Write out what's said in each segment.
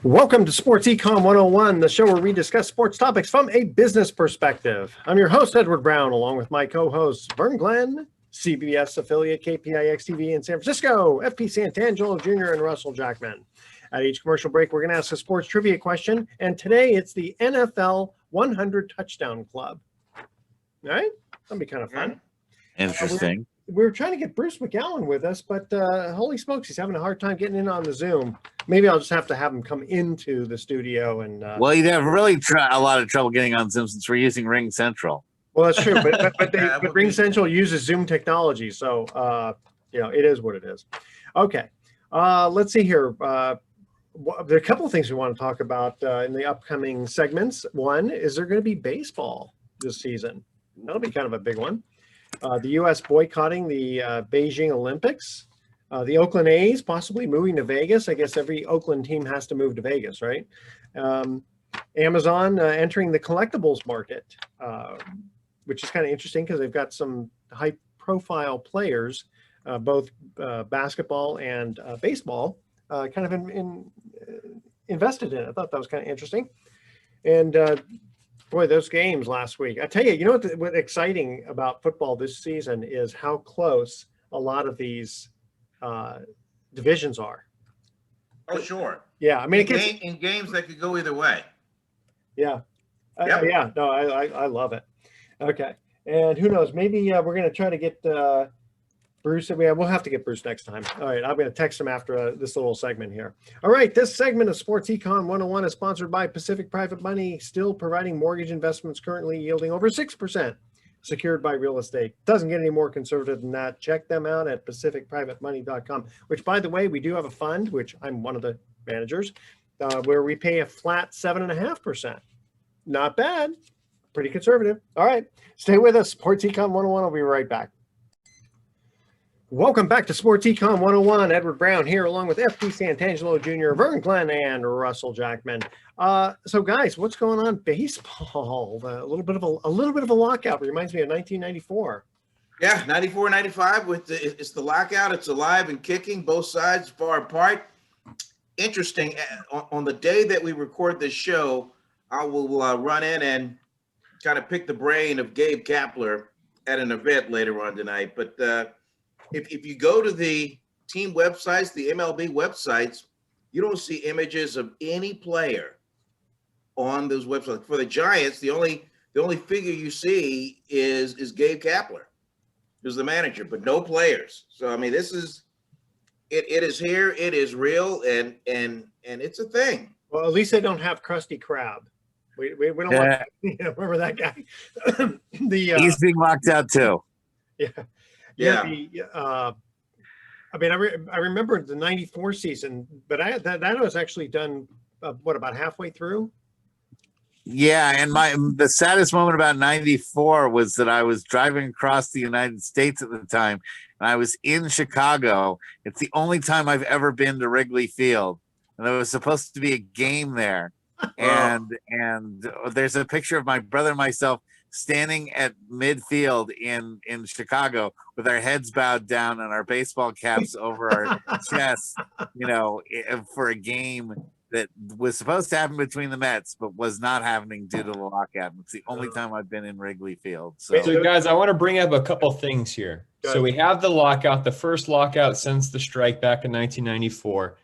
Welcome to Sports Econ 101, the show where we discuss sports topics from a business perspective. I'm your host, Edward Brown, along with my co-hosts, Vern Glenn, CBS affiliate KPIX TV in San Francisco, FP Santangelo Jr., and Russell Jackman. At each commercial break, we're going to ask a sports trivia question, and today it's the NFL 100 Touchdown Club. All right? That'll be kind of fun. Interesting. We're trying to get Bruce McGowan with us, but holy smokes, he's having a hard time getting in on the Zoom. Maybe I'll just have to have him come into the studio. And well, you'd have really a lot of trouble getting on Zoom since we're using Ring Central. Well, that's true, but Ring Central uses Zoom technology, so it is what it is. Okay, let's see here. There are a couple of things we want to talk about in the upcoming segments. One, is there going to be baseball this season? That'll be kind of a big one. The U.S. boycotting the Beijing Olympics. The Oakland A's possibly moving to Vegas. I guess every Oakland team has to move to Vegas, right? Amazon entering the collectibles market, which is kind of interesting because they've got some high-profile players, both basketball and baseball, kind of invested in it. I thought that was kind of interesting. And boy, those games last week. I tell you, what's exciting about football this season is how close a lot of these divisions are. Oh, sure. Yeah, I mean, in games that could go either way. Yeah. Yep. Yeah, no, I love it. Okay. And who knows, maybe we're going to try to get Bruce. We'll have to get Bruce next time. All right, I'm going to text him after this little segment here. All right, this segment of Sports Econ 101 is sponsored by Pacific Private Money, still providing mortgage investments currently yielding over 6%, secured by real estate. Doesn't get any more conservative than that. Check them out at pacificprivatemoney.com, which, by the way, we do have a fund, which I'm one of the managers, where we pay a flat 7.5%. Not bad. Pretty conservative. All right, stay with us. Sports Econ 101. I'll be right back. Welcome back to Sports Econ 101. Edward Brown here, along with FP Santangelo Jr., Vern Glenn, and Russell Jackman. So, guys, what's going on? Baseball. A little bit of a lockout. Reminds me of 1994. Yeah, 94, 95. It's the lockout. It's alive and kicking. Both sides far apart. Interesting. On the day that we record this show, I will run in and kind of pick the brain of Gabe Kapler at an event later on tonight. But if you go to the team websites, the MLB websites, you don't see images of any player on those websites. For the Giants, the only figure you see is Gabe Kapler, who's the manager, but no players. So I mean, this is it is here, it is real, and it's a thing. Well, at least they don't have Krusty Krab. We don't want remember that guy. He's being locked out too. Yeah. I mean, I remember the 94 season, but that was actually done, about halfway through? Yeah, and the saddest moment about 94 was that I was driving across the United States at the time, and I was in Chicago. It's the only time I've ever been to Wrigley Field, and there was supposed to be a game there. And there's a picture of my brother and myself standing at midfield in Chicago with our heads bowed down and our baseball caps over our chests, for a game that was supposed to happen between the Mets, but was not happening due to the lockout. It's the only time I've been in Wrigley Field. So guys, I want to bring up a couple things here. So we have the lockout, the first lockout since the strike back in 1994.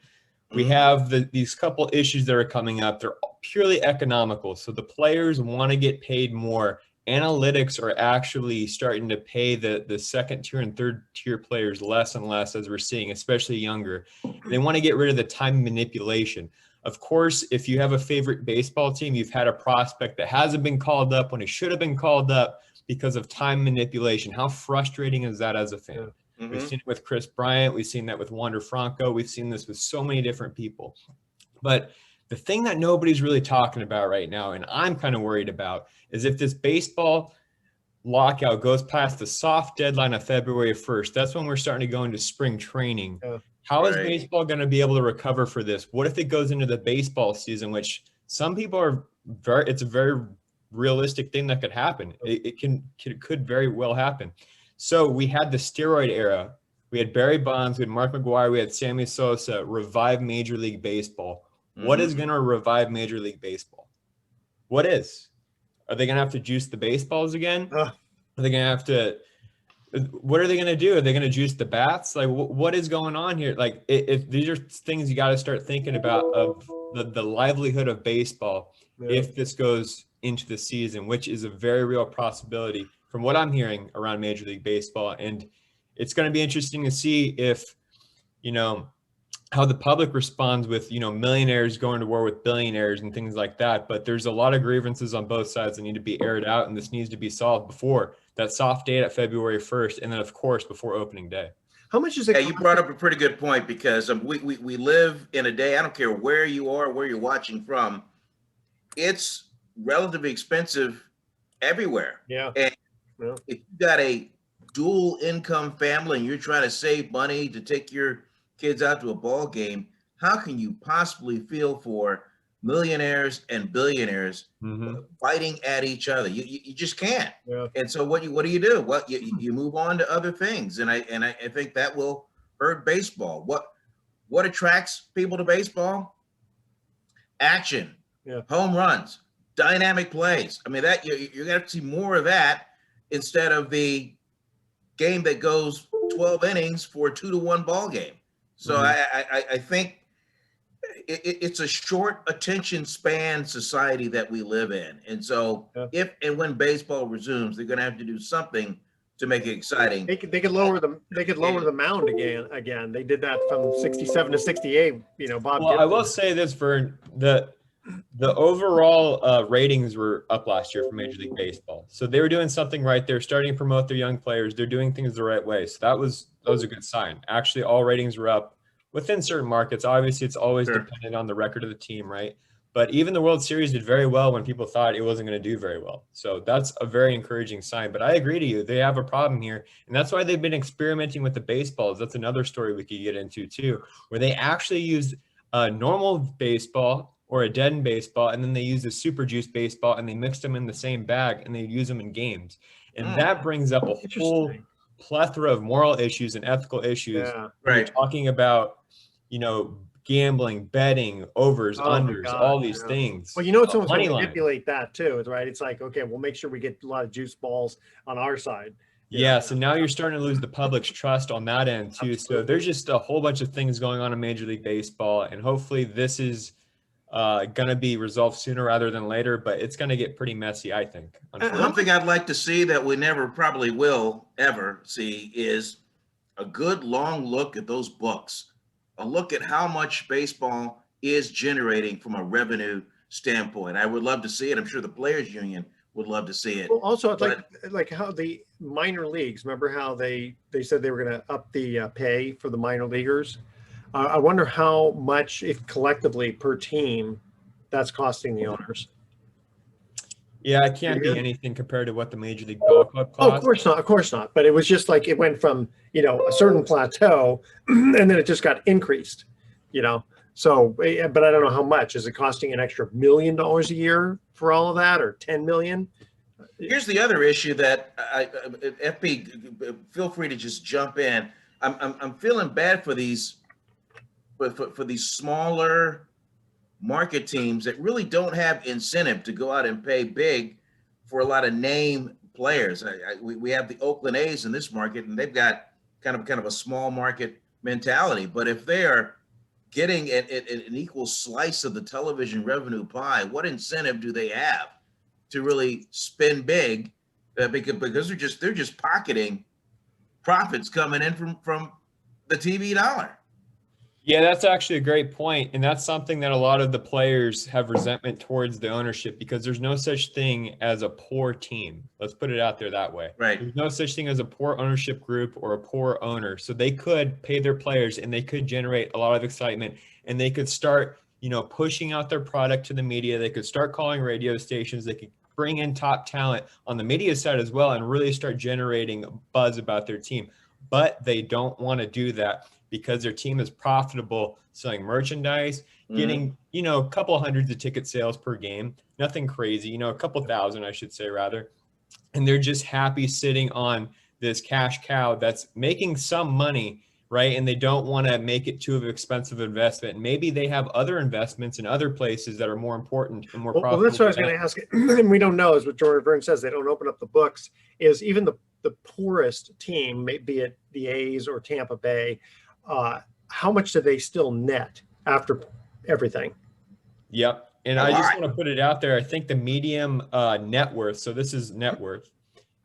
We have these couple issues that are coming up. They're purely economical. So the players want to get paid more. Analytics are actually starting to pay the second tier and third tier players less and less, as we're seeing, especially younger. They want to get rid of the time manipulation. Of course, if you have a favorite baseball team, you've had a prospect that hasn't been called up when it should have been called up because of time manipulation. How frustrating is that as a fan? Mm-hmm. We've seen it with Chris Bryant. We've seen that with Wander Franco. We've seen this with so many different people. But the thing that nobody's really talking about right now, and I'm kind of worried about, is if this baseball lockout goes past the soft deadline of February 1st, that's when we're starting to go into spring training. How is baseball going to be able to recover for this? What if it goes into the baseball season, which some people it's a very realistic thing that could happen. It could very well happen. So we had the steroid era. We had Barry Bonds, we had Mark McGwire, we had Sammy Sosa revive Major League Baseball. What is going to revive Major League Baseball? What is? Are they going to have to juice the baseballs again? Are they going to have to? What are they going to do? Are they going to juice the bats? Like, what is going on here? Like, if these are things you got to start thinking about of the livelihood of baseball, if this goes into the season, which is a very real possibility from what I'm hearing around Major League Baseball. And it's going to be interesting to see if, how the public responds with, millionaires going to war with billionaires and things like that. But there's a lot of grievances on both sides that need to be aired out, and this needs to be solved before that soft date at February 1st, and then of course before opening day. How much is it? Yeah, you brought up a pretty good point, because we live in a day, I don't care where you are, where you're watching from, it's relatively expensive everywhere. Yeah. And if you got a dual income family and you're trying to save money to take your kids out to a ball game, how can you possibly feel for millionaires and billionaires fighting at each other? You just can't. Yeah. And so what do you do? Well, you move on to other things, and I think that will hurt baseball. What attracts people to baseball? Action, home runs, dynamic plays. I mean, that you're gonna have to see more of that instead of the game that goes 12 innings for a 2-1 ball game. So I think it's a short attention span society that we live in. And so if and when baseball resumes, they're going to have to do something to make it exciting. They could lower the mound again. They did that from 67 to 68, Bob. Well, I will say this, Vern, the overall ratings were up last year for Major League Baseball. So they were doing something right. They're starting to promote their young players. They're doing things the right way. So that was a good sign. Actually, all ratings were up within certain markets. Obviously, it's always dependent on the record of the team, right? But even the World Series did very well when people thought it wasn't going to do very well. So that's a very encouraging sign. But I agree to you. They have a problem here. And that's why they've been experimenting with the baseballs. That's another story we could get into too, where they actually used a normal baseball or a deadened baseball, and then they use a super juice baseball, and they mix them in the same bag, and they use them in games. And that brings up a whole plethora of moral issues and ethical issues. Yeah. Right. You're talking about, gambling, betting, overs, unders, all these things. Well, someone's going to manipulate that too, right? It's like, okay, we'll make sure we get a lot of juice balls on our side. Yeah, so now you're starting to lose the public's trust on that end too. Absolutely. So there's just a whole bunch of things going on in Major League Baseball, and hopefully this is going to be resolved sooner rather than later, but it's going to get pretty messy, I think. One thing I'd like to see that we never probably will ever see is a good long look at those books, a look at how much baseball is generating from a revenue standpoint. I would love to see it. I'm sure the Players Union would love to see it. Well, also, it's like how the minor leagues, remember how they said they were going to up the pay for the minor leaguers? I wonder how much, if collectively per team, that's costing the owners. Yeah, it can't be anything compared to what the Major League Ball Club costs. Oh, of course not. But it was just like it went from, a certain plateau and then it just got increased, So, but I don't know how much. Is it costing an extra $1 million a year for all of that, or 10 million? Here's the other issue that FP, feel free to just jump in. I'm feeling bad for these. But for these smaller market teams that really don't have incentive to go out and pay big for a lot of name players. We have the Oakland A's in this market, and they've got kind of a small market mentality. But if they are getting an equal slice of the television revenue pie, what incentive do they have to really spend big? Because they're just pocketing profits coming in from the TV dollar. Yeah, that's actually a great point. And that's something that a lot of the players have resentment towards the ownership, because there's no such thing as a poor team. Let's put it out there that way. Right. There's no such thing as a poor ownership group or a poor owner. So they could pay their players, and they could generate a lot of excitement, and they could start, pushing out their product to the media. They could start calling radio stations. They could bring in top talent on the media side as well and really start generating buzz about their team. But they don't want to do that, because their team is profitable selling merchandise, getting, a couple hundreds of ticket sales per game, nothing crazy, a couple thousand, I should say, rather. And they're just happy sitting on this cash cow that's making some money, right? And they don't want to make it too of an expensive investment. Maybe they have other investments in other places that are more important and more profitable. Well, that's what I was going to ask. And we don't know, is what Jordan Vern says. They don't open up the books. Is even the poorest team, be it the A's or Tampa Bay, how much do they still net after everything? Yep. And I just want to put it out there. I think the medium net worth, so this is net worth,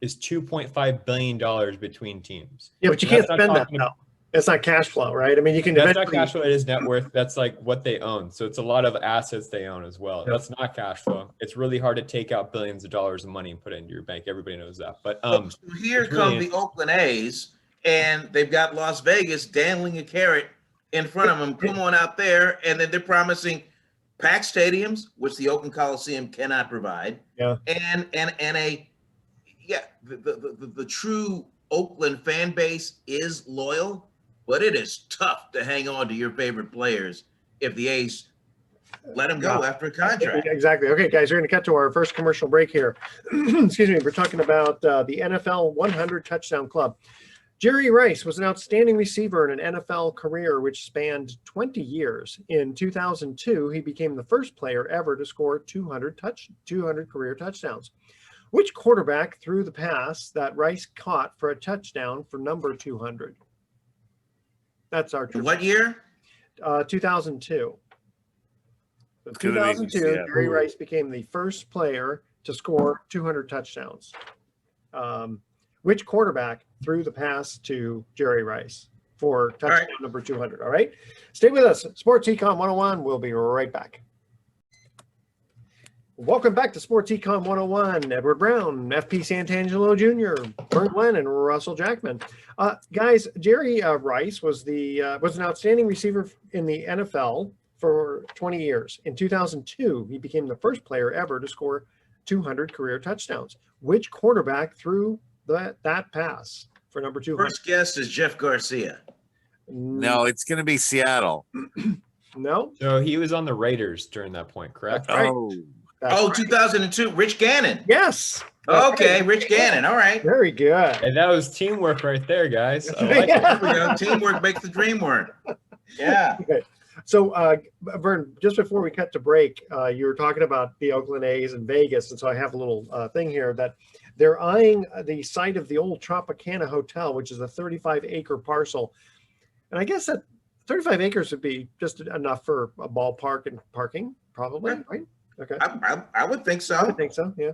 is $2.5 billion between teams. Yeah, but you can't spend that though. It's not cash flow, right? I mean, you can. That's not cash flow. It is net worth. That's like what they own. So it's a lot of assets they own as well. Yeah. That's not cash flow. It's really hard to take out billions of dollars of money and put it into your bank. Everybody knows that. But so here come the Oakland A's, and they've got Las Vegas dangling a carrot in front of them. Come on out there, and then they're promising packed stadiums, which the Oakland Coliseum cannot provide. Yeah, and the true Oakland fan base is loyal. But it is tough to hang on to your favorite players if the A's let them go after a contract. Exactly. Okay, guys, we're going to cut to our first commercial break here. Excuse me. We're talking about the NFL 100 Touchdown Club. Jerry Rice was an outstanding receiver in an NFL career which spanned 20 years. In 2002, he became the first player ever to score 200 career touchdowns. Which quarterback threw the pass that Rice caught for a touchdown for number 200? That's our trivia. What year? 2002. So 2002, Jerry Rice became the first player to score 200 touchdowns. Which quarterback threw the pass to Jerry Rice for touchdown number 200? All right. Stay with us. Sports Econ 101. We'll be right back. Welcome back to Sports Econ 101. Edward Brown, FP Santangelo Jr., Vern Glenn, and Russell Jackman. Guys, Jerry Rice was an outstanding receiver in the NFL for 20 years. In 2002, he became the first player ever to score 200 career touchdowns. Which quarterback threw that pass for number 200? First guess is Jeff Garcia. No, it's going to be Seattle. No? So he was on the Raiders during that point, correct? That's right. That's right. 2002, Rich Gannon. Yes. Okay, Rich Gannon. All right. Very good. And that was teamwork right there, guys. I like it. Teamwork makes the dream work. Yeah. Okay. So, Vern, just before we cut to break, you were talking about the Oakland A's and Vegas, and so I have a little thing here that they're eyeing the site of the old Tropicana Hotel, which is a 35-acre parcel. And I guess that 35 acres would be just enough for a ballpark and parking, probably, right? Okay. I would think so. I would think so, yeah.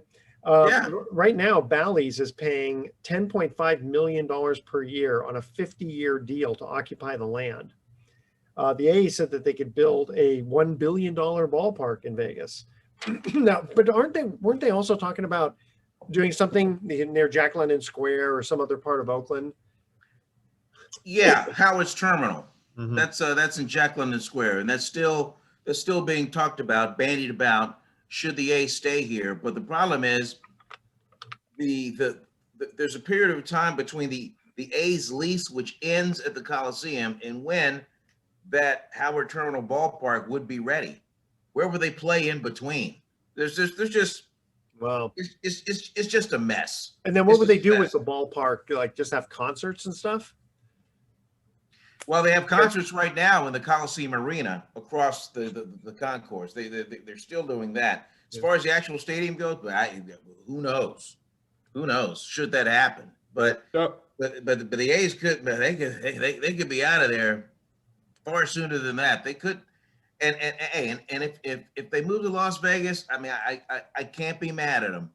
Right now, Bally's is paying $10.5 million per year on a 50-year deal to occupy the land. The A's said that they could build a $1 billion ballpark in Vegas. Now, but weren't they also talking about doing something near Jack London Square or some other part of Oakland? Yeah, Howard's Terminal. Mm-hmm. That's in Jack London Square, and that's still being talked about, bandied about. Should the A's stay here? But the problem is there's a period of time between the A's lease, which ends at the Coliseum, and when that Howard Terminal ballpark would be ready. Where would they play in between? There's just wow. It's just a mess. And then what would they do with the ballpark? Like just have concerts and stuff? Well, they have concerts right now in the Coliseum Arena across the concourse. They're still doing that. As far as the actual stadium goes, who knows? Who knows? Should that happen? But the A's could be out of there far sooner than that. They could, and if they move to Las Vegas, I mean, I can't be mad at them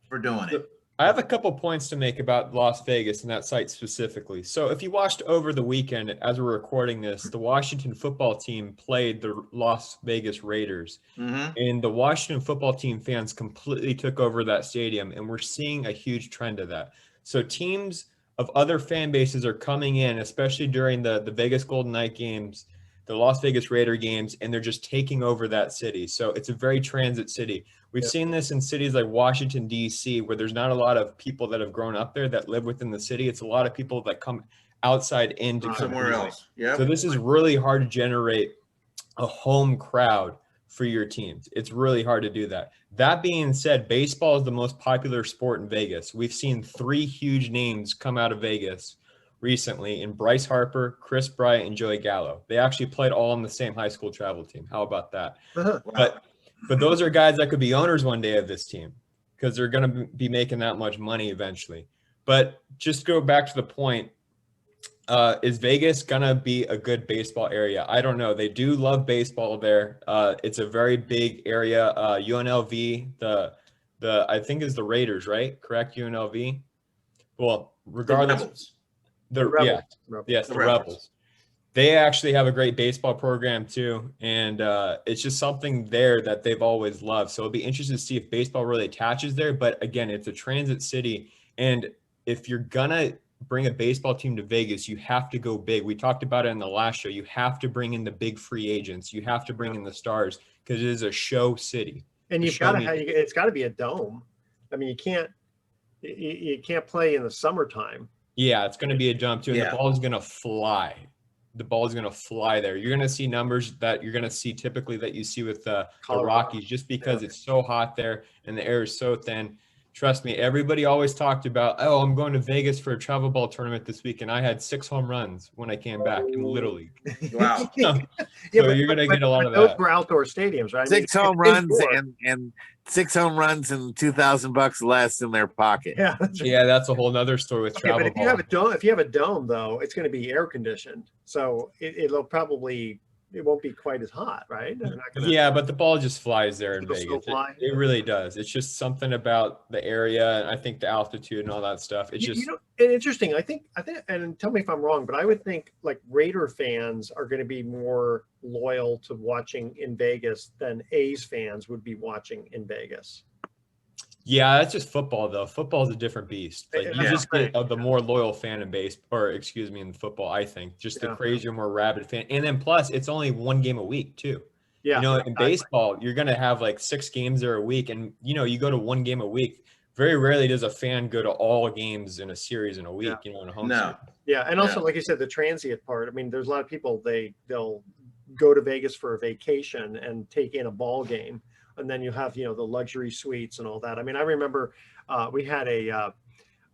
for doing it. I have a couple points to make about Las Vegas and that site specifically. So if you watched over the weekend, as we're recording this, the Washington football team played the Las Vegas Raiders. Mm-hmm. And the Washington football team fans completely took over that stadium, and we're seeing a huge trend of that. So teams of other fan bases are coming in, especially during the Vegas Golden Knight games, the Las Vegas Raider games, and they're just taking over that city. So it's a very transit city. We've seen this in cities like Washington, D.C., where there's not a lot of people that have grown up there that live within the city. It's a lot of people that come outside into somewhere else. Yeah. So this is really hard to generate a home crowd for your teams. It's really hard to do that. That being said, baseball is the most popular sport in Vegas. We've seen 3 huge names come out of Vegas recently in Bryce Harper, Chris Bryant, and Joey Gallo. They actually played all on the same high school travel team. How about that? Uh-huh. Wow. But those are guys that could be owners one day of this team because they're going to be making that much money eventually. But just go back to the point. Is Vegas gonna be a good baseball area? I don't know. They do love baseball there. It's a very big area. UNLV, the I think is the Raiders, right? Correct, UNLV. Well, The regardless, Rebels. the Rebels. yeah, Rebels. yes, The the Rebels. Rebels. They actually have a great baseball program too, and it's just something there that they've always loved. So it'll be interesting to see if baseball really attaches there. But again, it's a transit city, and if you're gonna bring a baseball team to Vegas, you have to go big. We talked about it in the last show. You have to bring in the big free agents. You have to bring in the stars because it is a show city. And The you've show got to me- have, it's got to be a dome. I mean, you can't play in the summertime. Yeah, it's going to be a jump too, and Yeah. the ball is going to fly. The ball is going to fly there. You're going to see numbers that you're going to see typically that you see with the Colorado. Rockies, just because it's so hot there and the air is so thin. Trust me, everybody always talked about, oh, I'm going to Vegas for a travel ball tournament this week, and I had 6 home runs when I came back in Little League. Wow. So you're going to get a lot of those that. were outdoor stadiums, right? I mean, 6 home runs indoor. and 6 home runs and $2,000 less in their pocket. Yeah. That's right. Yeah, that's a whole nother story with Okay, travel but if you ball. have a dome, though, it's going to be air conditioned, so it won't be quite as hot, right? They're not gonna, Yeah, but the ball just flies there in It'll still Vegas. fly? It really does. It's just something about the area, and I think the altitude and all that stuff. It's You just know, and interesting. I think, and tell me if I'm wrong, but I would think like Raider fans are going to be more loyal to watching in Vegas than A's fans would be watching in Vegas. yeah, that's just football though. Football is a different beast. Like you Yeah. just get the more loyal fan in base, or excuse me, in football. I think just the Yeah. crazier, more rabid fan, and then plus it's only one game a week too. Yeah, You know, in exactly. baseball, you're gonna have like 6 games there a week, and you know, you go to one game a week. Very rarely does a fan go to all games in a series in a week. Yeah. You know, in a home No. series. Yeah, and also Yeah. like you said, the transient part. I mean, there's a lot of people they'll go to Vegas for a vacation and take in a ball game, and then you have the luxury suites and all that. I mean, I remember we had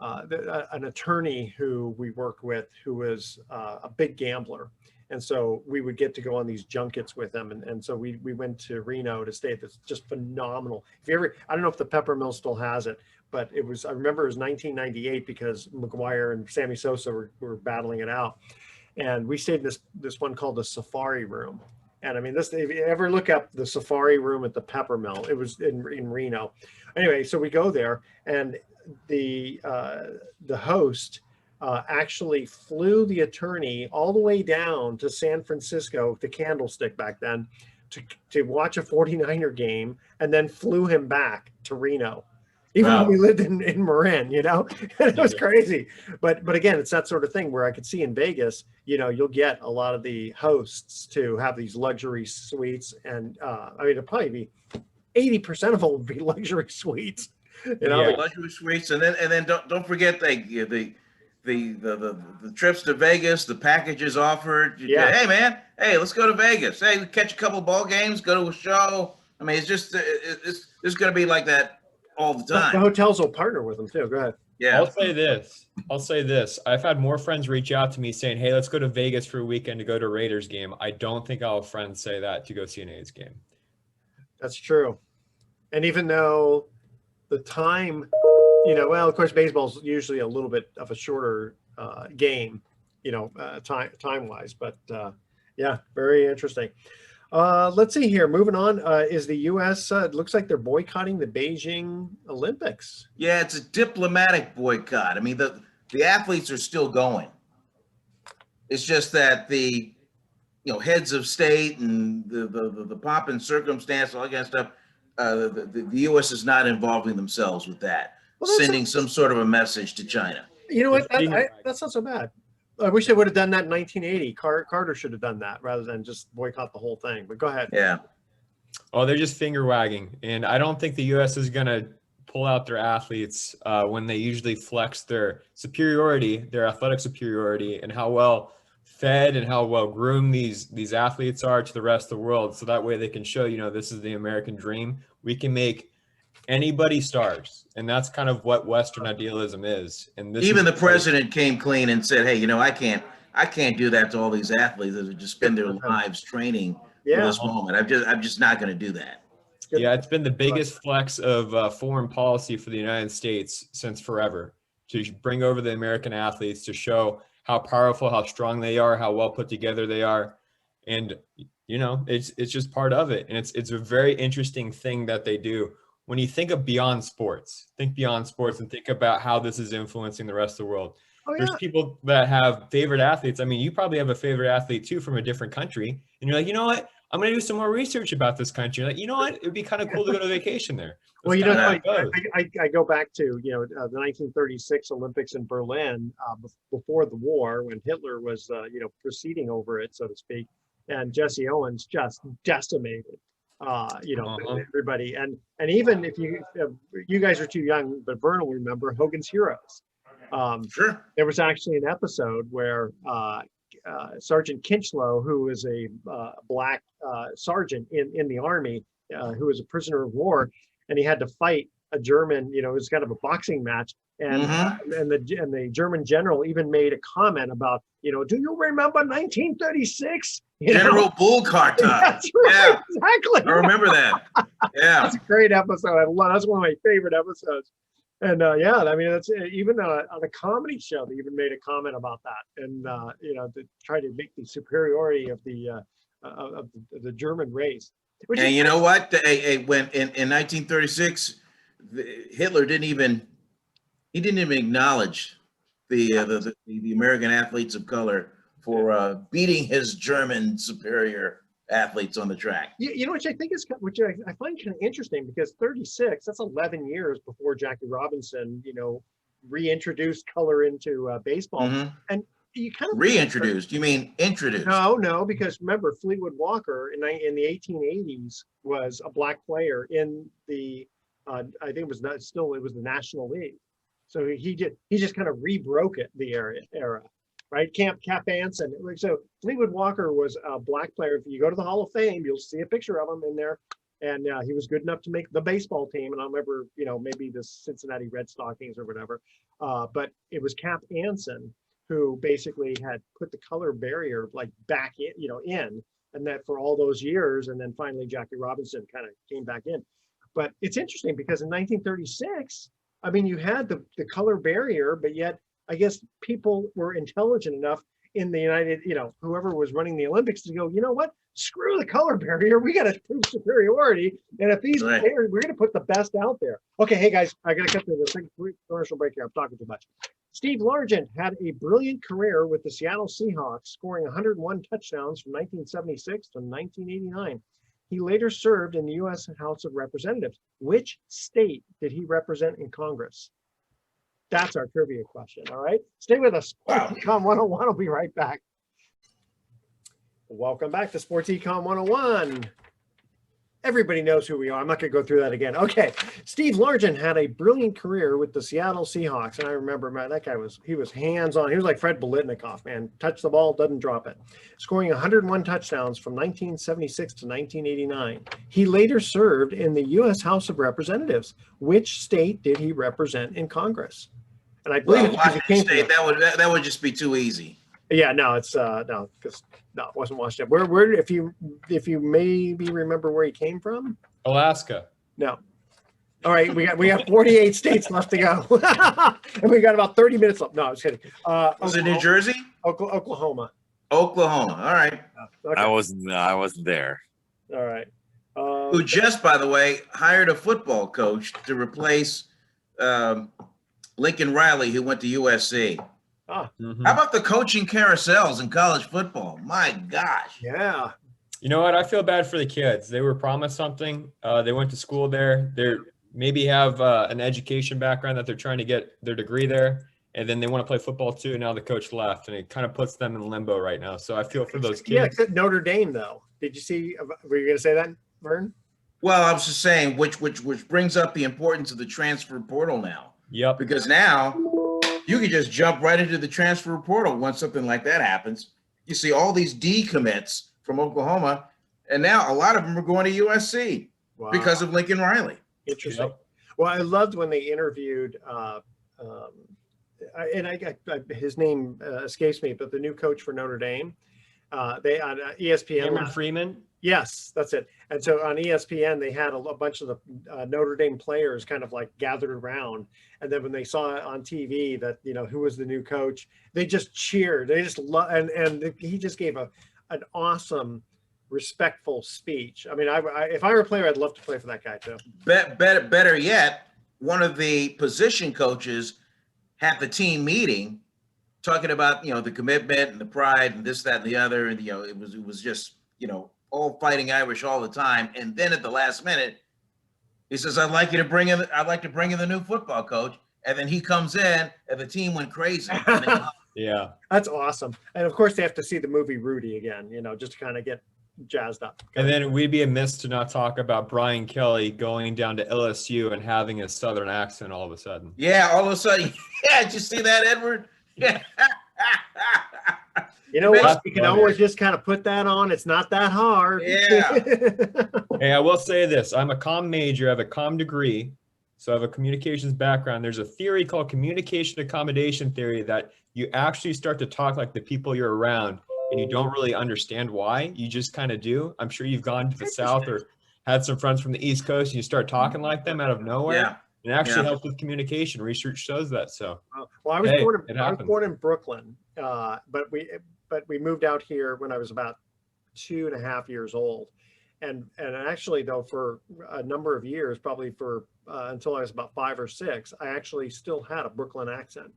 an attorney who we worked with who was a big gambler. And so we would get to go on these junkets with them. And so we went to Reno to stay at this just phenomenal. If you ever, I don't know if the Pepper Mill still has it, but I remember it was 1998 because McGuire and Sammy Sosa were battling it out. And we stayed in this one called the Safari Room. And I mean, if you ever look up the Safari Room at the Pepper Mill, it was in Reno. Anyway, so we go there, and the host actually flew the attorney all the way down to San Francisco, to Candlestick back then, to watch a 49er game, and then flew him back to Reno. Even Wow. though we lived in Marin, and it was crazy. But again, it's that sort of thing where I could see in Vegas, you'll get a lot of the hosts to have these luxury suites, and I mean, it'll probably be 80% of them would be luxury suites. Yeah. Luxury suites, and then don't forget the trips to Vegas, the packages offered. Yeah. Hey man, hey, let's go to Vegas. Hey, we catch a couple ball games, go to a show. I mean, it's just it's going to be like that all the The time. hotels will partner with them too. Go ahead. Yeah. I'll say this. I've had more friends reach out to me saying, hey, let's go to Vegas for a weekend to go to a Raiders game. I don't think I'll have friends say that to go see an A's game. That's true. And even though the time, well, of course, baseball's usually a little bit of a shorter game, time wise, but yeah, very interesting. Let's see here. Moving on, is the U.S. It looks like they're boycotting the Beijing Olympics. Yeah, it's a diplomatic boycott. I mean, the athletes are still going. It's just that the heads of state and the pomp and circumstance, all that kind of stuff, the U.S. is not involving themselves with that, Well, that's sending some sort of a message to China. You know what? Being- That's not so bad. I wish they would have done that in 1980. Carter should have done that rather than just boycott the whole thing. But go ahead. Yeah. Oh, they're just finger wagging. And I don't think the U.S. is going to pull out their athletes when they usually flex their superiority, their athletic superiority, and how well fed and how well groomed these athletes are to the rest of the world. So that way they can show, this is the American dream. We can make anybody stars, and that's kind of what Western idealism is. And this Even is the president came clean and said, "Hey, you know, I can't do that to all these athletes that have just spend their lives training for Yeah. this moment. I'm just not going to do that." Yeah, it's been the biggest flex of foreign policy for the United States since forever, to bring over the American athletes, to show how powerful, how strong they are, how well put together they are. And, you know, it's just part of it. And it's a very interesting thing that they do. When you think of beyond sports, think beyond sports and think about how this is influencing the rest of the world. Oh, There's yeah. people that have favorite athletes. I mean, you probably have a favorite athlete too from a different country. And you're like, you know what? I'm going to do some more research about this country. Like, you know what? It'd be kind of cool to go to vacation there. Well, That's you know, kinda how it goes. I go back to, the 1936 Olympics in Berlin before the war, when Hitler was, proceeding over it, so to speak, and Jesse Owens just decimated, everybody. And even if you guys are too young, but Vern will remember Hogan's Heroes. Sure. There was actually an episode where Sergeant Kinchlow, who is a black sergeant in the army, who was a prisoner of war, and he had to fight a German. It was kind of a boxing match, and the German general even made a comment about, do you remember 1936? General Bull Carter. That's right, Yeah, exactly. I remember that. Yeah. That's a great episode. That's one of my favorite episodes. And I mean, that's even on a comedy show, they even made a comment about that, and to try to make the superiority of the German race. And you know what? When in 1936, Hitler didn't even acknowledge the American athletes of color for beating his German superior athletes on the track. Which I think which I find kind of interesting, because 36, that's 11 years before Jackie Robinson, reintroduced color into baseball. Mm-hmm. And you kind of reintroduced. You mean introduced? No, because remember, Fleetwood Walker in the 1880s was a black player in the I think it was the National League. So he just kind of rebroke it, the era. Right, Cap Anson. So Fleetwood Walker was a black player. If you go to the Hall of Fame, you'll see a picture of him in there, and he was good enough to make the baseball team. And I remember, maybe the Cincinnati Red Stockings or whatever. But it was Cap Anson who basically had put the color barrier back in, and that for all those years, and then finally Jackie Robinson kind of came back in. But it's interesting because in 1936, I mean, you had the color barrier, but yet I guess people were intelligent enough in the whoever was running the Olympics to go, you know what, screw the color barrier. We got to prove superiority. And if these players, we're going to put the best out there. Okay, hey guys, I got to cut to the second commercial break here. I'm talking too much. Steve Largent had a brilliant career with the Seattle Seahawks, scoring 101 touchdowns from 1976 to 1989. He later served in the U.S. House of Representatives. Which state did he represent in Congress? That's our trivia question. All right. Stay with us. Wow. Econ 101. I'll be right back. Welcome back to Sports Econ 101. Everybody knows who we are. I'm not going to go through that again. Okay. Steve Largent had a brilliant career with the Seattle Seahawks. And I remember, man, that guy was hands-on. He was like Fred Biletnikoff, man. Touch the ball, doesn't drop it. Scoring 101 touchdowns from 1976 to 1989. He later served in the U.S. House of Representatives. Which state did he represent in Congress? And I believe Washington State, that would just be too easy. Yeah, no, it's no, because it wasn't Washington. Where if you maybe remember where he came from? Alaska. No. All right, we have 48 states left to go, and we got about 30 minutes left. No, I was kidding. Was it New Jersey? Oklahoma. Oklahoma. All right. Okay. I wasn't there. All right. Who just, by the way, hired a football coach to replace Lincoln Riley, who went to USC. Mm-hmm. How about the coaching carousels in college football? My gosh. Yeah. You know what? I feel bad for the kids. They were promised something. They went to school there. They maybe have an education background that they're trying to get their degree there. And then they want to play football too. And now the coach left, and it kind of puts them in limbo right now. So I feel for those kids. Yeah, except Notre Dame, though. Did you see? Were you going to say that, Vern? Well, I was just saying, which brings up the importance of the transfer portal now. Yep. Because now you can just jump right into the transfer portal once something like that happens. You see all these decommits from Oklahoma, and now a lot of them are going to USC because of Lincoln Riley. Interesting. Yep. Well, I loved when they interviewed, his name escapes me, but the new coach for Notre Dame, they on ESPN. Cameron Freeman. Yes, that's it. And so on ESPN, they had a bunch of the Notre Dame players kind of like gathered around. And then when they saw it on TV that, who was the new coach, they just cheered. They just love, and he just gave an awesome, respectful speech. I mean, if I were a player, I'd love to play for that guy too. Better yet, one of the position coaches had the team meeting talking about, the commitment and the pride and this, that, and the other. And, it was just, all fighting Irish all the time. And then at the last minute, he says, I'd like to bring in the new football coach. And then he comes in and the team went crazy. Yeah. That's awesome. And of course they have to see the movie Rudy again, just to kind of get jazzed up. And then we'd be amiss to not talk about Brian Kelly going down to LSU and having a Southern accent all of a sudden. Yeah, all of a sudden. Yeah, did you see that, Edward? Yeah. You know what? You can always just kind of put that on. It's not that hard. Yeah. Hey, I will say this. I'm a comm major. I have a comm degree. So I have a communications background. There's a theory called communication accommodation theory that you actually start to talk like the people you're around and you don't really understand why. You just kind of do. I'm sure you've gone to the South or had some friends from the East Coast and you start talking like them out of nowhere. Yeah. It actually helps with communication. Research shows that. So, well, I was born in Brooklyn, but we moved out here when I was about 2.5 years old, and actually though for a number of years, probably for until I was about 5 or 6, I actually still had a Brooklyn accent.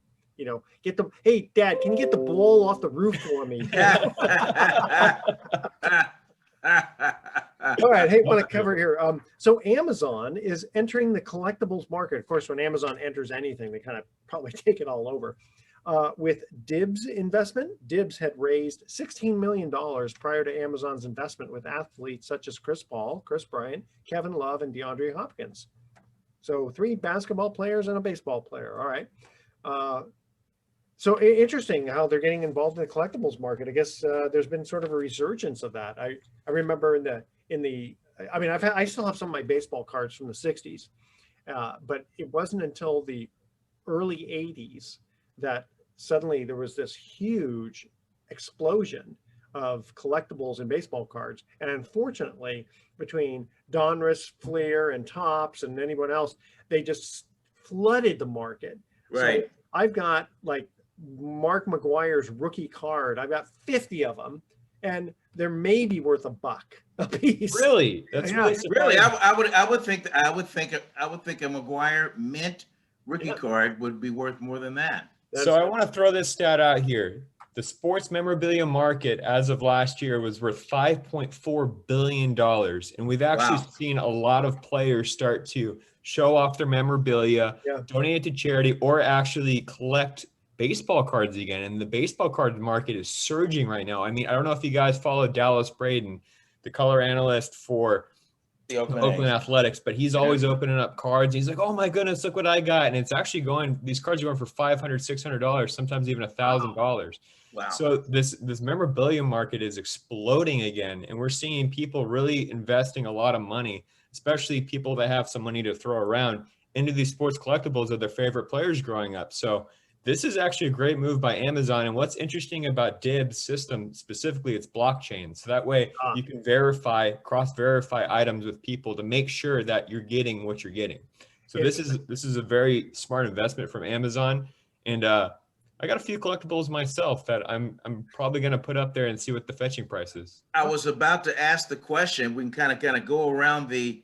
Hey Dad, can you get the ball off the roof for me? All right, hey, want to cover here. So Amazon is entering the collectibles market. Of course, when Amazon enters anything, they kind of probably take it all over. With Dibs investment, Dibs had raised $16 million prior to Amazon's investment with athletes such as Chris Paul, Chris Bryant, Kevin Love, and DeAndre Hopkins. So 3 basketball players and a baseball player. All right. So interesting how they're getting involved in the collectibles market. I guess there's been sort of a resurgence of that. I remember I still have some of my baseball cards from the 60s, but it wasn't until the early 80s that suddenly there was this huge explosion of collectibles and baseball cards. And unfortunately, between Donruss, Fleer, and Topps and anyone else, they just flooded the market. Right. So I've got like Mark McGuire's rookie card. I've got 50 of them, and they're maybe worth $1 a piece. Really? That's really surprising. I would think a McGuire mint rookie card would be worth more than that. So I want to throw this stat out here. The sports memorabilia market as of last year was worth $5.4 billion. And we've actually seen a lot of players start to show off their memorabilia, donate it to charity, or actually collect baseball cards again. And the baseball card market is surging right now. I mean, I don't know if you guys follow Dallas Braden, the color analyst for the Oakland Athletics, but he's always opening up cards. He's like, oh my goodness, look what I got. And it's actually these cards are going for $500, $600, sometimes even $1,000. Wow. So this memorabilia market is exploding again. And we're seeing people really investing a lot of money, especially people that have some money to throw around, into these sports collectibles of their favorite players growing up. So this is actually a great move by Amazon. And what's interesting about Dibs system specifically, it's blockchain. So that way you can cross-verify items with people to make sure that you're getting what you're getting. So this is a very smart investment from Amazon. And I got a few collectibles myself that I'm probably going to put up there and see what the fetching price is. I was about to ask the question. We can kind of go around the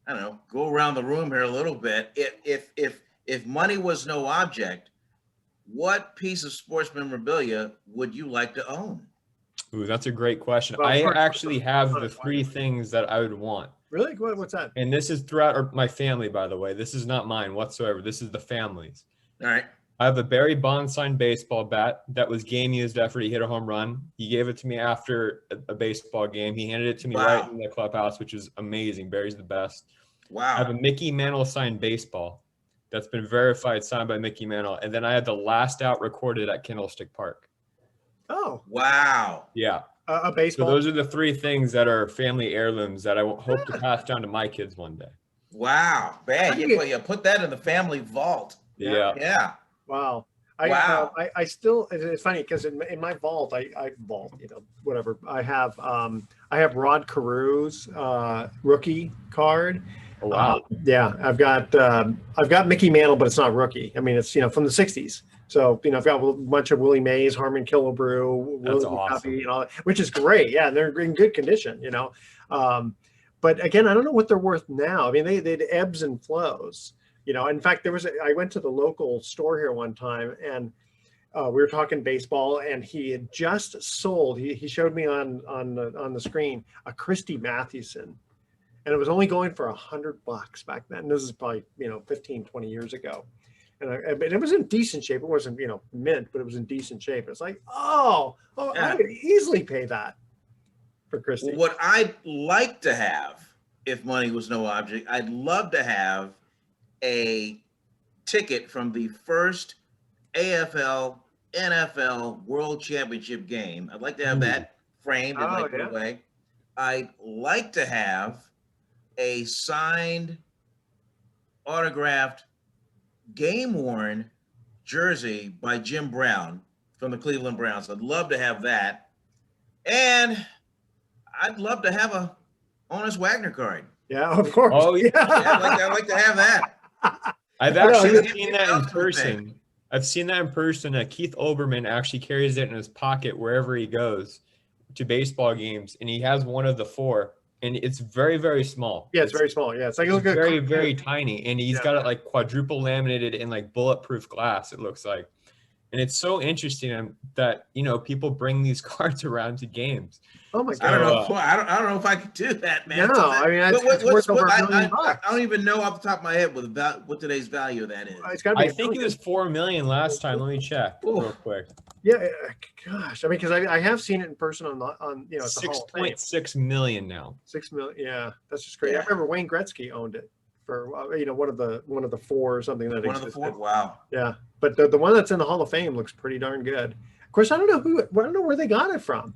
room here a little bit. If money was no object, what piece of sports memorabilia would you like to own? Ooh, that's a great question. I actually have the 3 things that I would want. Really? What's that? And this is throughout my family, by the way. This is not mine whatsoever. This is the family's. All right. I have a Barry Bonds signed baseball bat that was game used after he hit a home run. He gave it to me after a baseball game. He handed it to me right in the clubhouse, which is amazing. Barry's the best. Wow. I have a Mickey Mantle signed baseball that's been verified, signed by Mickey Mantle. And then I had the last out recorded at Candlestick Park. Oh. Wow. Yeah. A baseball. So those are the 3 things that are family heirlooms that I hope to pass down to my kids one day. Wow, man, you put that in the family vault. Yeah. Yeah. Wow. Wow. I still, it's funny because in my vault, I vault, whatever. I have Rod Carew's rookie card. Oh, wow. Yeah, I've got Mickey Mantle, but it's not rookie. I mean, it's from the '60s. So I've got a bunch of Willie Mays, Harmon Killebrew, That's Willie awesome. McCovey, and all that, which is great. Yeah, and they're in good condition. But again, I don't know what they're worth now. I mean, they ebbs and flows. In fact, I went to the local store here one time, and we were talking baseball, and he had just sold. He showed me on the screen a Christy Mathewson, and it was only going for $100 back then. This is probably 15, 20 years ago, and it was in decent shape. It wasn't mint, but it was in decent shape. It's like, yeah. I would easily pay that for Christy. What I'd like to have, if money was no object, I'd love to have a ticket from the first AFL NFL World Championship game. I'd like to have that framed and put away. I'd like to have a signed, autographed, game-worn jersey by Jim Brown from the Cleveland Browns. I'd love to have that. And I'd love to have a Honus Wagner card. Yeah, of course. Oh, yeah. I'd like to have that. I've actually seen that in person. I've seen that in person. Keith Olbermann actually carries it in his pocket wherever he goes to baseball games, and he has one of the four, and it's very, very small. Yeah, it's very small. Yeah, it's like very, very tiny, and he's got it like quadruple laminated in like bulletproof glass. It looks like, and it's so interesting that people bring these cards around to games. Oh my God! I don't know if I could do that, man. No, I mean, it's worth over $1 million. I don't even know off the top of my head what today's value of that is. It's got to be. I think it was $4 million last time. Let me check real quick. Yeah, gosh, I mean, because I have seen it in person on at the $6.6 million now. 6 million, yeah, that's just great. Yeah. I remember Wayne Gretzky owned it for one of the four or something that One of the four. Wow. Yeah, but the one that's in the Hall of Fame looks pretty darn good. Of course, I don't know where they got it from.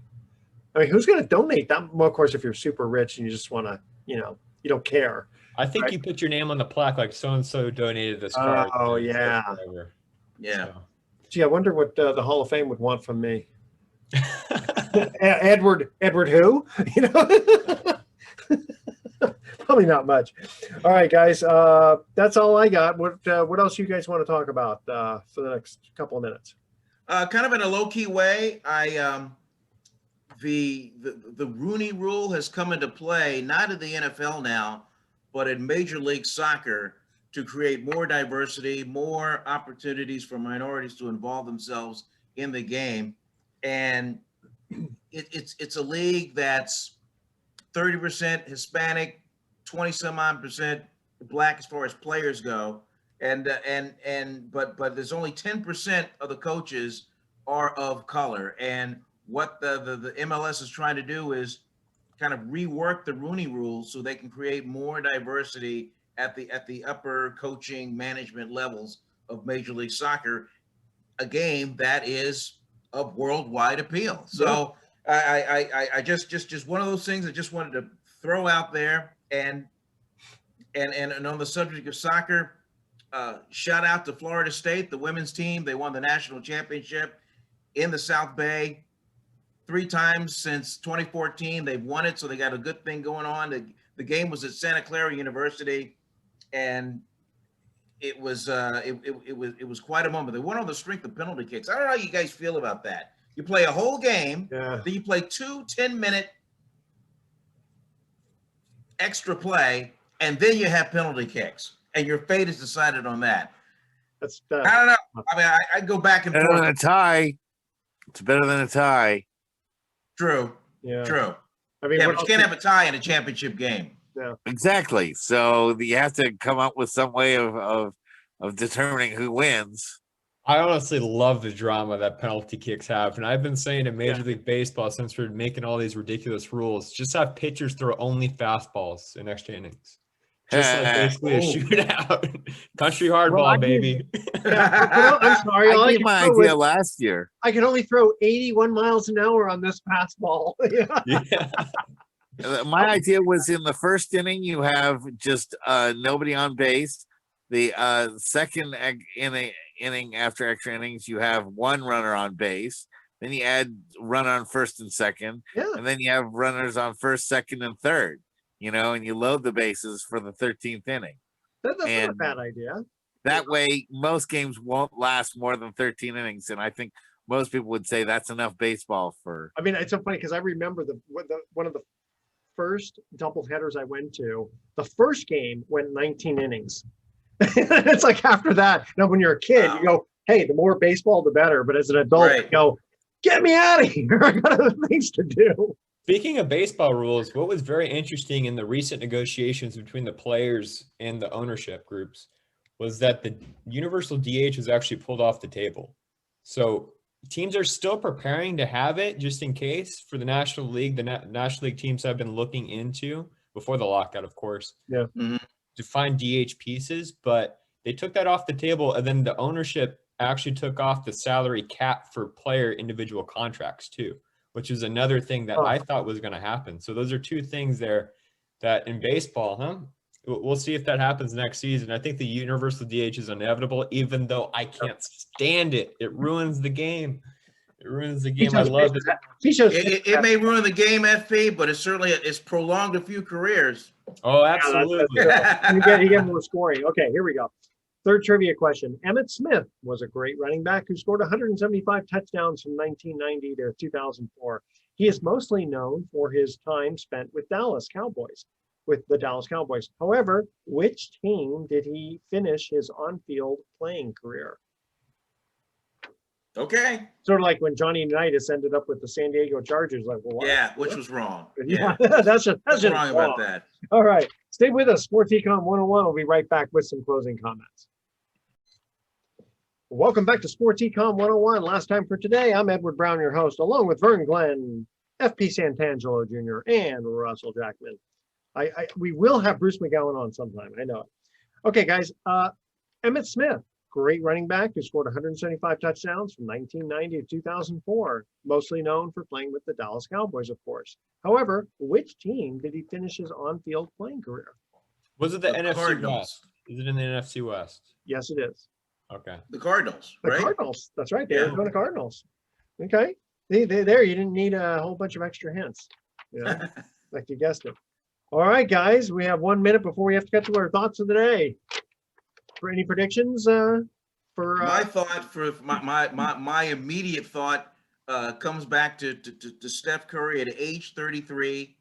I mean, who's going to donate that? Well, of course, if you're super rich and you just want to, you don't care. I think you put your name on the plaque, like so and so donated this card. Oh yeah, yeah. So. Gee, I wonder what the Hall of Fame would want from me. Edward who? Probably not much. All right, guys, that's all I got. What else you guys want to talk about for the next couple of minutes? Kind of in a low-key way, the Rooney Rule has come into play, not in the NFL now, but in Major League Soccer, to create more diversity, more opportunities for minorities to involve themselves in the game. And it's a league that's 30% Hispanic, 20-some-odd% Black as far as players go. But there's only 10% of the coaches are of color. And what the MLS is trying to do is kind of rework the Rooney Rule so they can create more diversity at the upper coaching management levels of Major League Soccer, a game that is of worldwide appeal. So I just one of those things I just wanted to throw out there. And on the subject of soccer, shout out to Florida State, the women's team. They won the national championship in the South Bay 3 times since 2014. They've won it, so they got a good thing going on. The game was at Santa Clara University, and it was quite a moment. They won on the strength of penalty kicks. I don't know how you guys feel about that. You play a whole game, then you play 2 10-minute extra play, and then you have penalty kicks, and your fate is decided on that. I don't know. I mean, I go back and forth. Better than a tie. It's better than a tie. True. Yeah. True. I mean, but you can't have a tie in a championship game. Yeah. Exactly. So you have to come up with some way of determining who wins. I honestly love the drama that penalty kicks have. And I've been saying in Major League Baseball since we're making all these ridiculous rules, just have pitchers throw only fastballs in extra innings. Just like basically a shootout. Country hardball, baby. I'm sorry. I gave my idea last year. I can only throw 81 miles an hour on this fastball. Yeah. My idea was in the first inning, you have just nobody on base. The second inning after extra innings, you have one runner on base. Then you add runner on first and second, Yeah. and then you have runners on first, second, and third. And you load the bases for the 13th inning. That's not a And bad idea. that way, most games won't last more than 13 innings, and I think most people would say that's enough baseball for. I mean, it's so funny because I remember one of the first double headers I went to. The first game went 19 innings. It's like after that, when you're a kid, you go, "Hey, the more baseball, the better." But as an adult, you go, "Get me out of here! I got other things to do." Speaking of baseball rules, what was very interesting in the recent negotiations between the players and the ownership groups was that the universal DH was actually pulled off the table. So teams are still preparing to have it just in case for the National League. The National League teams have been looking into, before the lockout, of course, to find DH pieces, but they took that off the table. And then the ownership actually took off the salary cap for player individual contracts too, which is another thing that I thought was going to happen. So those are two things there that in baseball, we'll see if that happens next season. I think the universal DH is inevitable, even though I can't stand it. It ruins the game. It ruins the game. I love it. It may ruin the game, FP, but it's prolonged a few careers. Oh, absolutely. You get more scoring. Okay, here we go. Third trivia question. Emmitt Smith was a great running back who scored 175 touchdowns from 1990 to 2004. He is mostly known for his time spent with the Dallas Cowboys. However, which team did he finish his on-field playing career? Okay. Sort of like when Johnny Unitas ended up with the San Diego Chargers. Like, well, yeah, which was wrong. Yeah, that's just wrong about that. All right, stay with us. Sports Econ 101. We'll be right back with some closing comments. Welcome back to Sports Econ 101. Last time for today, I'm Edward Brown, your host, along with Vern Glenn, FP Santangelo Jr., and Russell Jackman. We will have Bruce McGowan on sometime. I know it. Okay, guys. Emmitt Smith, great running back who scored 175 touchdowns from 1990 to 2004, mostly known for playing with the Dallas Cowboys, of course. However, which team did he finish his on-field playing career? Was it the NFC Cardinals. West? Is it in the NFC West? Yes, it is. Okay. The Cardinals, The right? Cardinals. That's right. The Arizona Cardinals. Okay. There, you didn't need a whole bunch of extra hints. Like you guessed it. All right, guys. We have 1 minute before we have to get to our thoughts of the day. For any predictions for my thought for my immediate thought comes back to Steph Curry at age 33.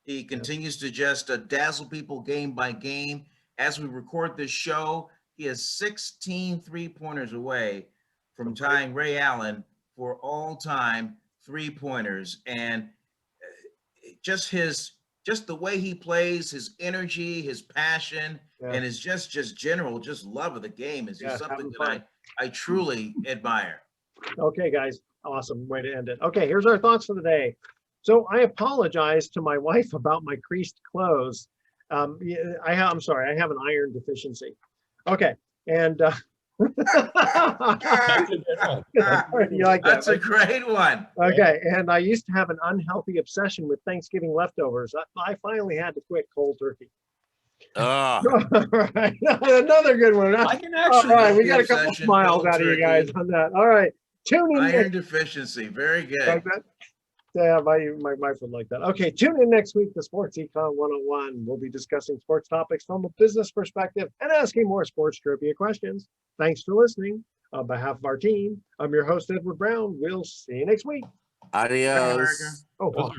He continues to just dazzle people game by game. As we record this show, he is 16 3-pointers away from tying Ray Allen for all-time 3-pointers, and just the way he plays, his energy, his passion, and his just general love of the game is just something that I truly admire. Okay, guys. Awesome way to end it. Okay, here's our thoughts for the day. So I apologize to my wife about my creased clothes. I'm sorry, I have an iron deficiency. Okay, and you like that? That's a great one. Okay, and I used to have an unhealthy obsession with Thanksgiving leftovers. I finally had to quit cold turkey. All right, another good one. I can actually. All right, we got a couple smiles out of you guys on that. All right, tune in. Iron deficiency, very good. Like that? Yeah, my wife would like that. Okay, tune in next week to Sports Econ 101. We'll be discussing sports topics from a business perspective and asking more sports trivia questions. Thanks for listening. On behalf of our team, I'm your host, Edward Brown. We'll see you next week. Adios. Oh, wow.